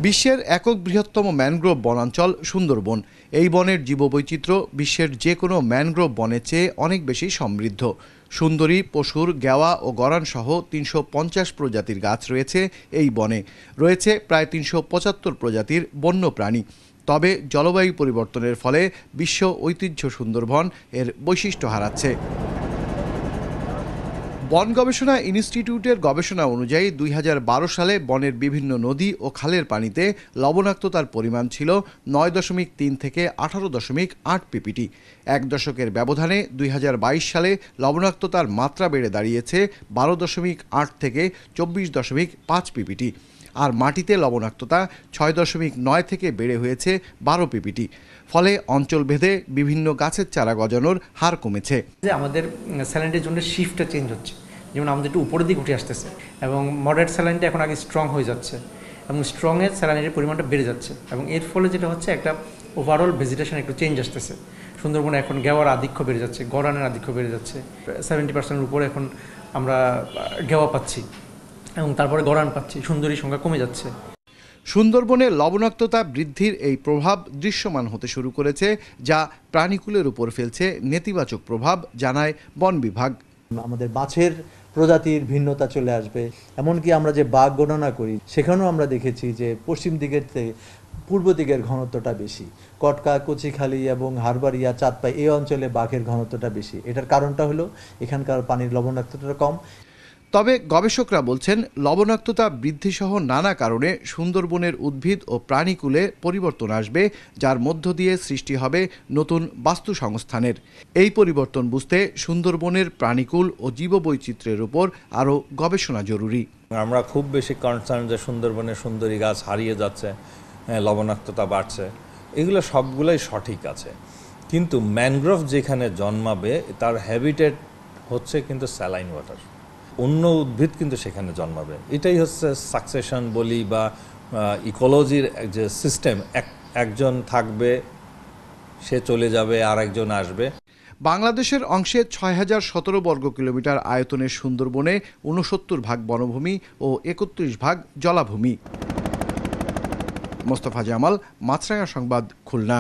বিশ্বের একক বৃহত্তম ম্যানগ্রোভ বনাঞ্চল সুন্দরবন। এই বনের জীববৈচিত্র্য বিশ্বের যে কোনো ম্যানগ্রোভ বনের চেয়ে অনেক বেশি সমৃদ্ধ। সুন্দরী, পশুর, গেওয়া ও গরান সহ ৩৫০ প্রজাতির গাছ রয়েছে এই বনে। রয়েছে প্রায় ৩৭৫ প্রজাতির বন্য প্রাণী। তবে জলবায়ু পরিবর্তনের ফলে বিশ্ব ঐতিহ্য সুন্দরবন এর বৈশিষ্ট্য হারাচ্ছে। বন গবেষণা ইনস্টিটিউটের গবেষণা অনুযায়ী ২০১২ সালে বনের বিভিন্ন নদী ও খালের পানিতে লবণাক্ততার পরিমাণ ছিল ৯.৩ থেকে ১৮.৮ পিপিটি। এক দশকের ব্যবধানে ২০২২ সালে লবণাক্ততার মাত্রা বেড়ে দাঁড়িয়েছে ১২.৮ থেকে ২৪.৫ পিপিটি। আর মাটিতে লবণাক্ততা ৬.৯ থেকে বেড়ে হয়েছে ১২ পিপিটি। ফলে অঞ্চলভেদে বিভিন্ন গাছের চারা গজানোর হার কমেছে। আমাদের স্যালাইনের জন্য শিফটটা চেঞ্জ হচ্ছে, যেমন আমাদের একটু উপরের দিকে উঠে আসতেছে এবং মডারেট স্যালাইনটা এখন আগে স্ট্রং হয়ে যাচ্ছে এবং স্ট্রংয়ের স্যালাইনের পরিমাণটা বেড়ে যাচ্ছে এবং এর ফলে যেটা হচ্ছে একটা ওভারঅল ভেজিটেশন একটু চেঞ্জ আসতেছে। সুন্দরবনে এখন গেওয়ার আধিক্য বেড়ে যাচ্ছে, গরানের আধিক্য বেড়ে যাচ্ছে। 70% উপরে এখন আমরা গেওয়া পাচ্ছি এবং তারপরে গরান পাচ্ছি, সুন্দরীর সংখ্যা কমে যাচ্ছে। সুন্দরবনে লবণাক্ততা বৃদ্ধির এই প্রভাব দৃশ্যমান হতে শুরু করেছে, যা প্রাণীকুলের উপর ফেলছে নেতিবাচক প্রভাব, জানায় বন বিভাগ। আমাদের মাছের প্রজাতির ভিন্নতা চলে আসবে। এমনকি আমরা যে বাঘ গণনা করি সেখানেও আমরা দেখেছি যে পশ্চিম দিকের থেকে পূর্ব দিকের ঘনত্বটা বেশি। কটকা, কচিখালী এবং হারবাড়িয়া, চাঁদপাই এই অঞ্চলে বাঘের ঘনত্বটা বেশি। এটার কারণটা হলো এখানকার পানির লবণাক্ততা কম। তবে গবেষকরা বলছেন, লবণাক্ততা বৃদ্ধিসহ নানা কারণে সুন্দরবনের উদ্ভিদ ও প্রাণীকুলে পরিবর্তন আসবে, যার মধ্য দিয়ে সৃষ্টি হবে নতুন বাস্তুসংস্থানের। এই পরিবর্তন বুঝতে সুন্দরবনের প্রাণীকুল ও জীববৈচিত্র্যের উপর আরও গবেষণা জরুরি। আমরা খুব বেশি কনসার্ন যে সুন্দরবনের সুন্দরী গাছ হারিয়ে যাচ্ছে, লবণাক্ততা বাড়ছে, এগুলো সবগুলোই সঠিক আছে। কিন্তু ম্যানগ্রোভ যেখানে জন্মাবে তার হ্যাবিটেট হচ্ছে কিন্তু স্যালাইন ওয়াটার। অন্য উদ্ভিদ কিন্তু সেখানে জন্মাবে। এটাই হচ্ছে সাকসেশন বলি বা ইকোলজির যে সিস্টেম, একজন থাকবে, সে চলে যাবে, আর একজন আসবে। বাংলাদেশের অংশে ৬,০১৭ বর্গ কিলোমিটার আয়তনের সুন্দরবনে ৬৯ ভাগ বনভূমি ও ৩১ ভাগ জলাভূমি। মোস্তফা জামাল, মাছরাঙা সংবাদ, খুলনা।